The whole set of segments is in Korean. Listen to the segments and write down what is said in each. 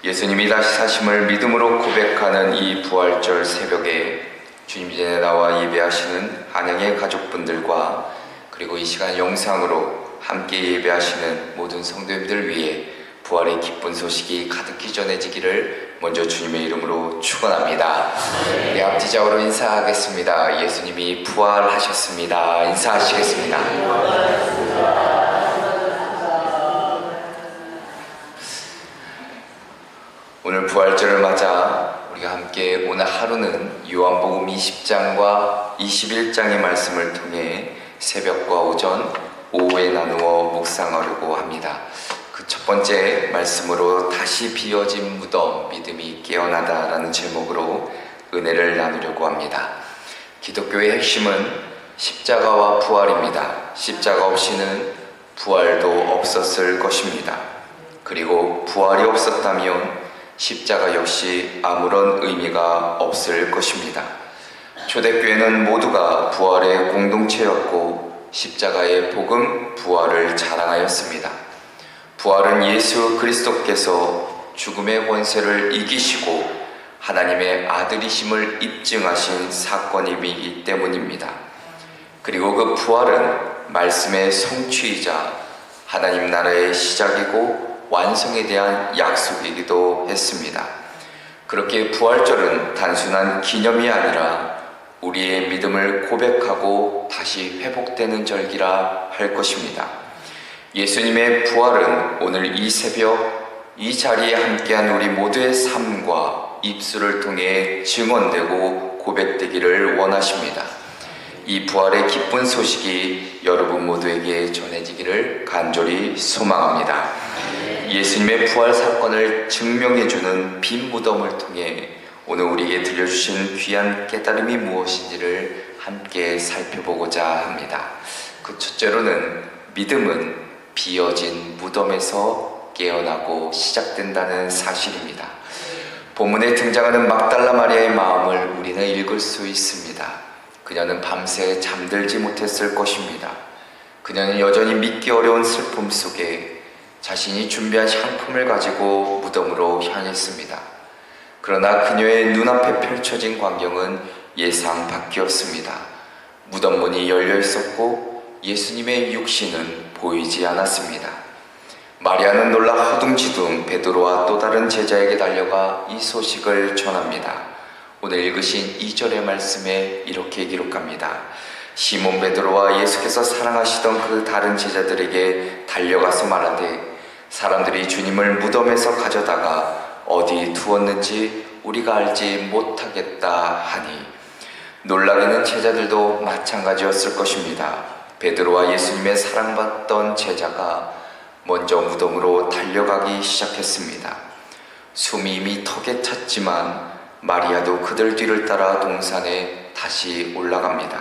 예수님이 다시 사심을 믿음으로 고백하는 이 부활절 새벽에 주님 전에 나와 예배하시는 한양의 가족분들과 그리고 이 시간 영상으로 함께 예배하시는 모든 성도님들 위해 부활의 기쁜 소식이 가득히 전해지기를 먼저 주님의 이름으로 축원합니다. 우리 앞뒤좌우로 인사하겠습니다. 예수님이 부활하셨습니다. 인사하시겠습니다. 오늘 부활절을 맞아 우리가 함께 오늘 하루는 요한복음 20장과 21장의 말씀을 통해 새벽과 오전, 오후에 나누어 묵상하려고 합니다. 그 첫 번째 말씀으로 다시 비어진 무덤, 믿음이 깨어나다라는 제목으로 은혜를 나누려고 합니다. 기독교의 핵심은 십자가와 부활입니다. 십자가 없이는 부활도 없었을 것입니다. 그리고 부활이 없었다면 십자가 역시 아무런 의미가 없을 것입니다. 초대교회는 모두가 부활의 공동체였고 십자가의 복음, 부활을 자랑하였습니다. 부활은 예수 그리스도께서 죽음의 권세를 이기시고 하나님의 아들이심을 입증하신 사건이기 때문입니다. 그리고 그 부활은 말씀의 성취이자 하나님 나라의 시작이고 완성에 대한 약속이기도 했습니다. 그렇게 부활절은 단순한 기념이 아니라 우리의 믿음을 고백하고 다시 회복되는 절기라 할 것입니다. 예수님의 부활은 오늘 이 새벽 이 자리에 함께한 우리 모두의 삶과 입술을 통해 증언되고 고백되기를 원하십니다. 이 부활의 기쁜 소식이 여러분 모두에게 전해지기를 간절히 소망합니다. 예수님의 부활 사건을 증명해주는 빈 무덤을 통해 오늘 우리에게 들려주신 귀한 깨달음이 무엇인지를 함께 살펴보고자 합니다. 그 첫째로는 믿음은 비어진 무덤에서 깨어나고 시작된다는 사실입니다. 본문에 등장하는 막달라 마리아의 마음을 우리는 읽을 수 있습니다. 그녀는 밤새 잠들지 못했을 것입니다. 그녀는 여전히 믿기 어려운 슬픔 속에 자신이 준비한 향품을 가지고 무덤으로 향했습니다. 그러나 그녀의 눈앞에 펼쳐진 광경은 예상 밖이었습니다. 무덤 문이 열려 있었고 예수님의 육신은 보이지 않았습니다. 마리아는 놀라 허둥지둥 베드로와 또 다른 제자에게 달려가 이 소식을 전합니다. 오늘 읽으신 2절의 말씀에 이렇게 기록합니다. 시몬 베드로와 예수께서 사랑하시던 그 다른 제자들에게 달려가서 말하되 사람들이 주님을 무덤에서 가져다가 어디 두었는지 우리가 알지 못하겠다 하니 놀라게는 제자들도 마찬가지였을 것입니다. 베드로와 예수님의 사랑받던 제자가 먼저 무덤으로 달려가기 시작했습니다. 숨이 이미 턱에 찼지만 마리아도 그들 뒤를 따라 동산에 다시 올라갑니다.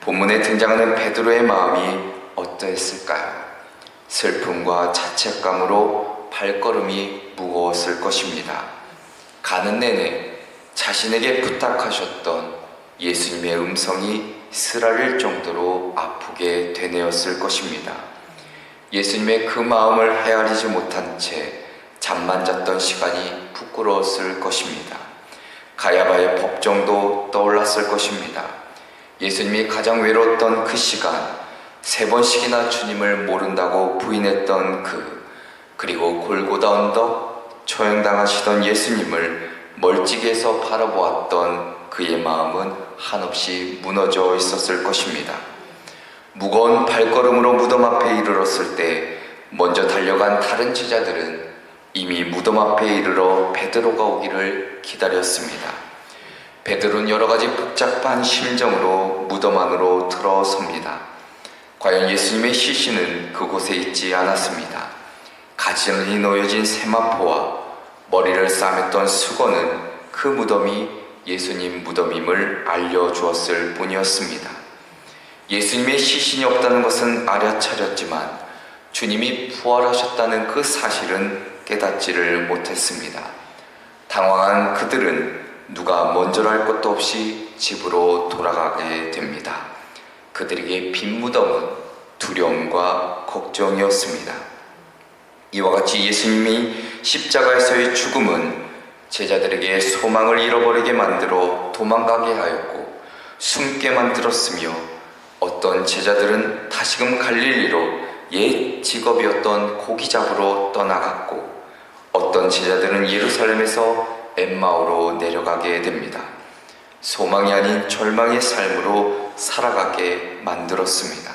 본문에 등장하는 베드로의 마음이 어떠했을까요? 슬픔과 자책감으로 발걸음이 무거웠을 것입니다. 가는 내내 자신에게 부탁하셨던 예수님의 음성이 쓰라릴 정도로 아프게 되뇌었을 것입니다. 예수님의 그 마음을 헤아리지 못한 채 잠만 잤던 시간이 부끄러웠을 것입니다. 가야바의 법정도 떠올랐을 것입니다. 예수님이 가장 외로웠던 그 시간, 3번씩이나 주님을 모른다고 부인했던 그리고 골고다 언덕 처형당하시던 예수님을 멀찍이에서 바라보았던 그의 마음은 한없이 무너져 있었을 것입니다. 무거운 발걸음으로 무덤 앞에 이르렀을 때 먼저 달려간 다른 제자들은 이미 무덤 앞에 이르러 베드로가 오기를 기다렸습니다. 베드로는 여러 가지 복잡한 심정으로 무덤 안으로 들어섭니다. 과연 예수님의 시신은 그곳에 있지 않았습니다. 가지런히 놓여진 세마포와 머리를 싸맸던 수건은 그 무덤이 예수님 무덤임을 알려주었을 뿐이었습니다. 예수님의 시신이 없다는 것은 알아차렸지만 주님이 부활하셨다는 그 사실은 깨닫지를 못했습니다. 당황한 그들은 누가 먼저랄 것도 없이 집으로 돌아가게 됩니다. 그들에게 빈 무덤은 두려움과 걱정이었습니다. 이와 같이 예수님이 십자가에서의 죽음은 제자들에게 소망을 잃어버리게 만들어 도망가게 하였고 숨게 만들었으며, 어떤 제자들은 다시금 갈릴리로 옛 직업이었던 고기 잡으러 떠나갔고, 어떤 제자들은 예루살렘에서 엠마오로 내려가게 됩니다. 소망이 아닌 절망의 삶으로 살아가게 만들었습니다.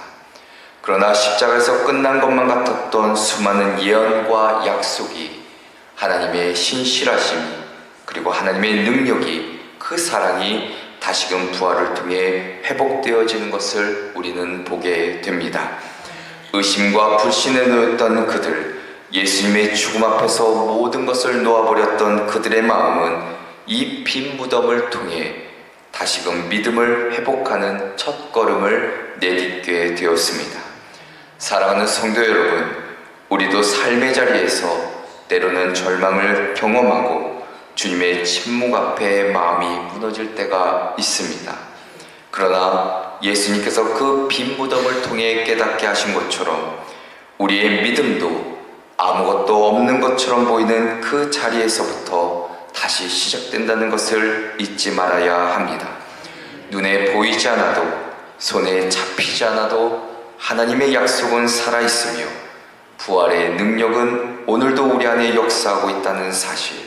그러나 십자가에서 끝난 것만 같았던 수많은 예언과 약속이, 하나님의 신실하심이, 그리고 하나님의 능력이, 그 사랑이 다시금 부활을 통해 회복되어지는 것을 우리는 보게 됩니다. 의심과 불신에 놓였던 그들, 예수님의 죽음 앞에서 모든 것을 놓아버렸던 그들의 마음은 이 빈 무덤을 통해 다시금 믿음을 회복하는 첫 걸음을 내딛게 되었습니다. 사랑하는 성도 여러분, 우리도 삶의 자리에서 때로는 절망을 경험하고 주님의 침묵 앞에 마음이 무너질 때가 있습니다. 그러나 예수님께서 그 빈 무덤을 통해 깨닫게 하신 것처럼 우리의 믿음도 아무것도 없는 것처럼 보이는 그 자리에서부터 다시 시작된다는 것을 잊지 말아야 합니다. 눈에 보이지 않아도, 손에 잡히지 않아도 하나님의 약속은 살아있으며 부활의 능력은 오늘도 우리 안에 역사하고 있다는 사실,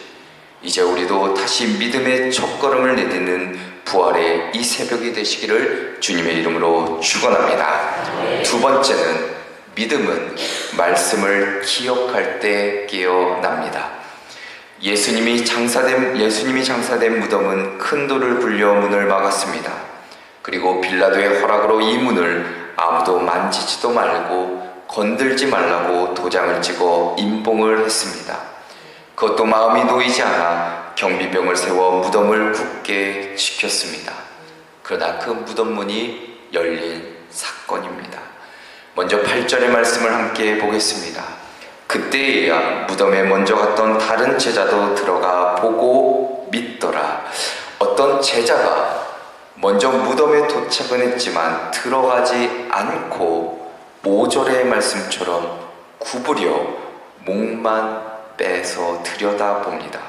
이제 우리도 다시 믿음의 첫걸음을 내딛는 부활의 이 새벽이 되시기를 주님의 이름으로 축원합니다. 두 번째는, 믿음은 말씀을 기억할 때 깨어납니다. 예수님이 장사된 무덤은 큰 돌을 굴려 문을 막았습니다. 그리고 빌라도의 허락으로 이 문을 아무도 만지지도 말고 건들지 말라고 도장을 찍어 임봉을 했습니다. 그것도 마음이 놓이지 않아 경비병을 세워 무덤을 굳게 지켰습니다. 그러나 그 무덤 문이 열린 사건입니다. 먼저 8절의 말씀을 함께 보겠습니다. 그때에야 무덤에 먼저 갔던 다른 제자도 들어가 보고 믿더라. 어떤 제자가 먼저 무덤에 도착은 했지만 들어가지 않고 5절의 말씀처럼 구부려 목만 빼서 들여다봅니다.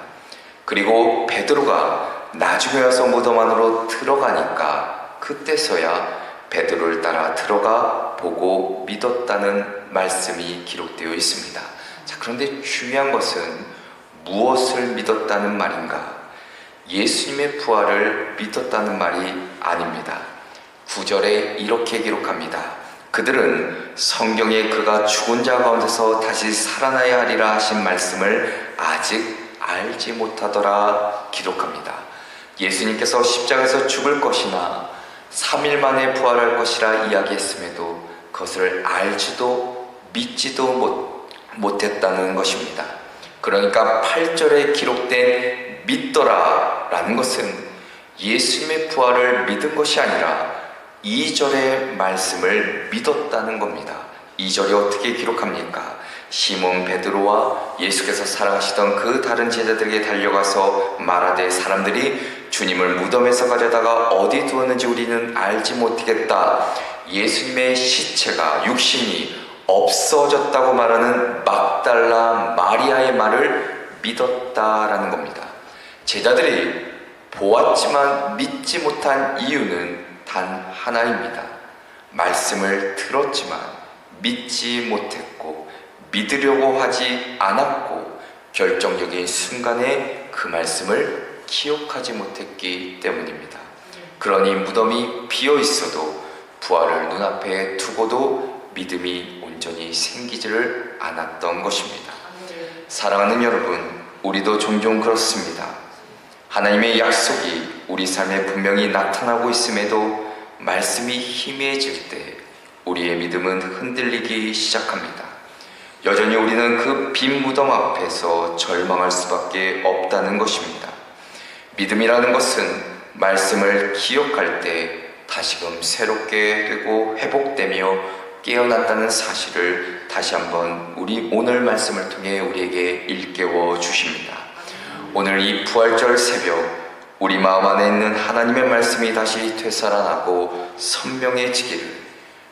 그리고 베드로가 나중에 와서 무덤 안으로 들어가니까 그때서야 베드로를 따라 들어가 보고 믿었다는 말씀이 기록되어 있습니다. 자, 그런데 중요한 것은 무엇을 믿었다는 말인가? 예수님의 부활을 믿었다는 말이 아닙니다. 9절에 이렇게 기록합니다. 그들은 성경에 그가 죽은 자 가운데서 다시 살아나야 하리라 하신 말씀을 아직 알지 못하더라 기록합니다. 예수님께서 십자가에서 죽을 것이나 3일 만에 부활할 것이라 이야기했음에도 그것을 알지도 믿지도 못했다는 것입니다. 그러니까 8절에 기록된 믿더라 라는 것은 예수님의 부활을 믿은 것이 아니라 2절의 말씀을 믿었다는 겁니다. 2절이 어떻게 기록합니까? 시몬 베드로와 예수께서 사랑하시던 그 다른 제자들에게 달려가서 말하되 사람들이 주님을 무덤에서 가져다가 어디 두었는지 우리는 알지 못하겠다. 예수님의 시체가, 육신이 없어졌다고 말하는 막달라 마리아의 말을 믿었다라는 겁니다. 제자들이 보았지만 믿지 못한 이유는 단 하나입니다. 말씀을 들었지만 믿지 못했고 믿으려고 하지 않았고 결정적인 순간에 그 말씀을 기억하지 못했기 때문입니다. 그러니 무덤이 비어 있어도 부활을 눈앞에 두고도 믿음이 온전히 생기지를 않았던 것입니다. 사랑하는 여러분, 우리도 종종 그렇습니다. 하나님의 약속이 우리 삶에 분명히 나타나고 있음에도 말씀이 희미해질 때 우리의 믿음은 흔들리기 시작합니다. 여전히 우리는 그 빈 무덤 앞에서 절망할 수밖에 없다는 것입니다. 믿음이라는 것은 말씀을 기억할 때 다시금 새롭게 되고 회복되며 깨어났다는 사실을 다시 한번 우리 오늘 말씀을 통해 우리에게 일깨워 주십니다. 오늘 이 부활절 새벽 우리 마음 안에 있는 하나님의 말씀이 다시 되살아나고 선명해지기를,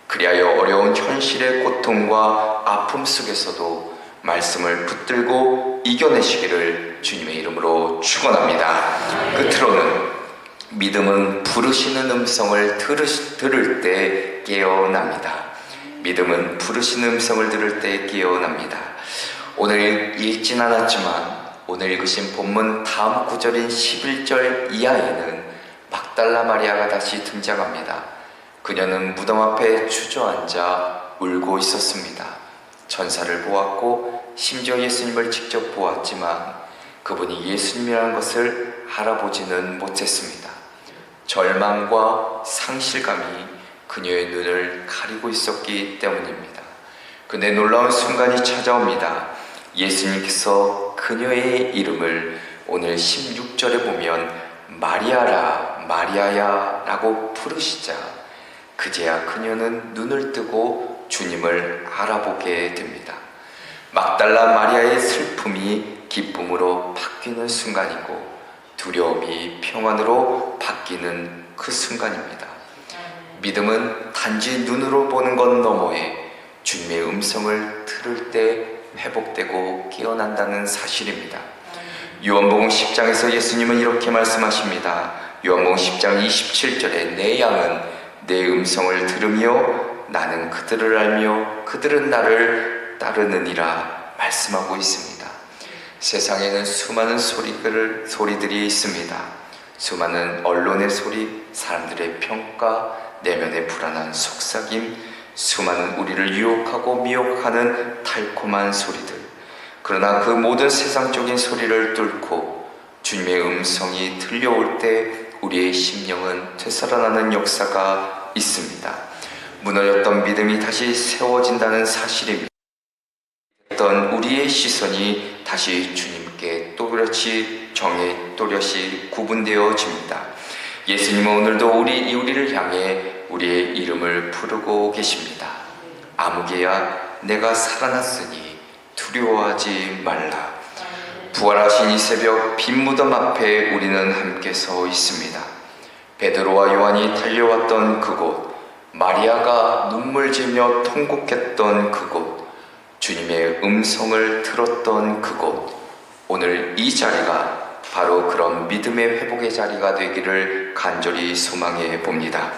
그리하여 어려운 현실의 고통과 아픔 속에서도 말씀을 붙들고 이겨내시기를 주님의 이름으로 축원합니다. 끝으로는 믿음은 부르시는 음성을 들을 때 깨어납니다. 믿음은 부르시는 음성을 들을 때 깨어납니다. 오늘 읽진 않았지만 오늘 읽으신 본문 다음 구절인 11절 이하에는 막달라 마리아가 다시 등장합니다. 그녀는 무덤 앞에 주저앉아 울고 있었습니다. 천사를 보았고 심지어 예수님을 직접 보았지만 그분이 예수님이라는 것을 알아보지는 못했습니다. 절망과 상실감이 그녀의 눈을 가리고 있었기 때문입니다. 근데 놀라운 순간이 찾아옵니다. 예수님께서 그녀의 이름을 오늘 16절에 보면 마리아라 마리아야 라고 부르시자 그제야 그녀는 눈을 뜨고 주님을 알아보게 됩니다. 막달라 마리아의 슬픔이 기쁨으로 바뀌는 순간이고 두려움이 평안으로 바뀌는 그 순간입니다. 믿음은 단지 눈으로 보는 것 너머에 주님의 음성을 들을 때 회복되고 깨어난다는 사실입니다. 요한복음 10장에서 예수님은 이렇게 말씀하십니다. 요한복음 10장 27절에 내 양은 내 음성을 들으며 나는 그들을 알며 그들은 나를 따르느니라 말씀하고 있습니다. 세상에는 수많은 소리들이 있습니다. 수많은 언론의 소리, 사람들의 평가, 내면의 불안한 속삭임, 수많은 우리를 유혹하고 미혹하는 달콤한 소리들. 그러나 그 모든 세상적인 소리를 뚫고 주님의 음성이 들려올 때 우리의 심령은 되살아나는 역사가 있습니다. 무너졌던 믿음이 다시 세워진다는 사실입니다. 했던 우리의 시선이 다시 주님께 또렷이 구분되어집니다. 예수님은 오늘도 우리를 향해 우리의 이름을 부르고 계십니다. 아무개야 내가 살아났으니 두려워하지 말라. 부활하신 이 새벽 빈 무덤 앞에 우리는 함께 서 있습니다. 베드로와 요한이 달려왔던 그곳, 마리아가 눈물 지며 통곡했던 그곳, 주님의 음성을 들었던 그곳, 오늘 이 자리가 바로 그런 믿음의 회복의 자리가 되기를 간절히 소망해 봅니다.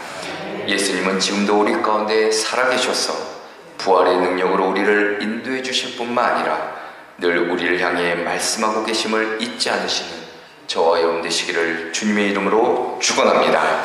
예수님은 지금도 우리 가운데 살아계셔서 부활의 능력으로 우리를 인도해 주실 뿐만 아니라 늘 우리를 향해 말씀하고 계심을 잊지 않으시는 저와 여러분 되시기를 주님의 이름으로 축원합니다.